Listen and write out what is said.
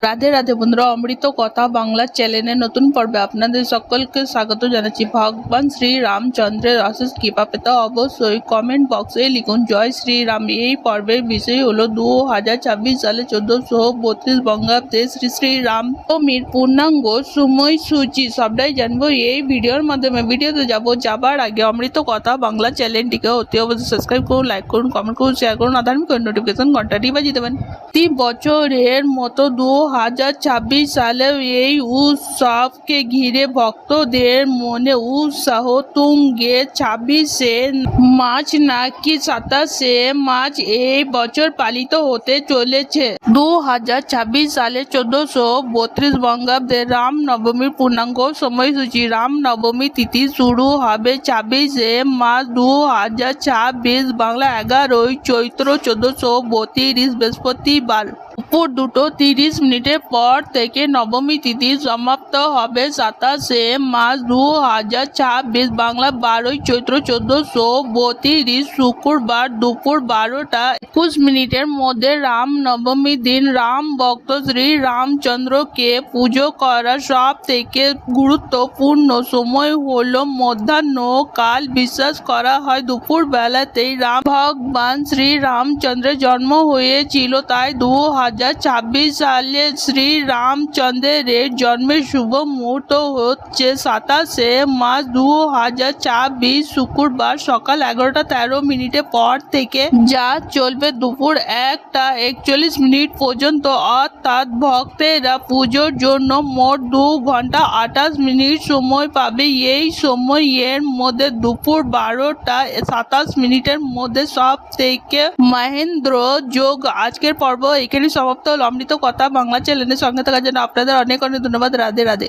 রাধে রাধে বন্ধুরা, অমৃত কথা বাংলা চ্যানেলের নতুন পর্বে আপনাদের সকলকে স্বাগত জানাচ্ছি। ভগবান শ্রী রামচন্দ্রের অশেষ কৃপা পেতে অবশ্যই কমেন্ট বক্সে লিখুন জয় শ্রীরাম। এই পর্বের বিষয় হলো 2026 সালে 1432 বঙ্গাব্দে শ্রী শ্রী রামনবমীর পূর্ণাঙ্গ সময়সূচি সবটাই জানবো এই ভিডিওর মাধ্যমে। ভিডিওতে যাবার আগে অমৃত কথা বাংলা চ্যানেলটিকে অতি অবশ্যই সাবস্ক্রাইব করুন, লাইক করুন, কমেন্ট করুন, শেয়ার করুন, আধার্মিক নোটিফিকেশন ঘন্টাটি বাজিয়ে দেবেন। প্রতি বছরের মতো 2026 সালেও এই উৎসবকে ঘিরে ভক্তদের মনে উৎসাহ তুঙ্গে। 26শে মার্চ নাকি 27শে মার্চ এই বছর পালিত হতে চলেছে 2026 সালে 1432 বঙ্গাব্দে রামনবমীর পূর্ণাঙ্গ সময়সূচি। রামনবমী তিথি শুরু হবে 26শে মার্চ 2026 বাংলা 11ই চৈত্র 1432 বৃহস্পতিবার দুপুর 2:30 পর থেকে নবমী তিথি সমাপ্ত হবে 27শে মার্চ 2026 বাংলা 12ই চৈত্র 1432 শুক্রবার দুপুর 12:21 মধ্যে। রামনবমী দিন রাম ভক্ত শ্রী রামচন্দ্রকে পুজো করার সব থেকে গুরুত্বপূর্ণ সময় হলো মধ্যাহ্ন কাল। বিশ্বাস করা হয় দুপুর বেলাতেই ভগবান শ্রী রামচন্দ্রের জন্ম হয়েছিল, তাই 2026 সালে শ্রী রামচন্দ্রের জন্মের শুভ মুহূর্ত হচ্ছে 27শে মার্চ 2026 শুক্রবার সকাল 11:13 পর থেকে, যা চলবে দুপুর 1:41 পর্যন্ত। অর্থাৎ ভক্তেরা পুজোর জন্য মোট 2 ঘন্টা 28 মিনিট সময় পাবে। এই সময়ের মধ্যে দুপুর 12:27 মধ্যে সব থেকে মহেন্দ্র যোগ। আজকের পর্ব এখানে সমাপ্ত হল। অমৃত কথা বাংলা চ্যানেলের সঙ্গে থাকার জন্য আপনাদের অনেক অনেক ধন্যবাদ। রাধে রাধে।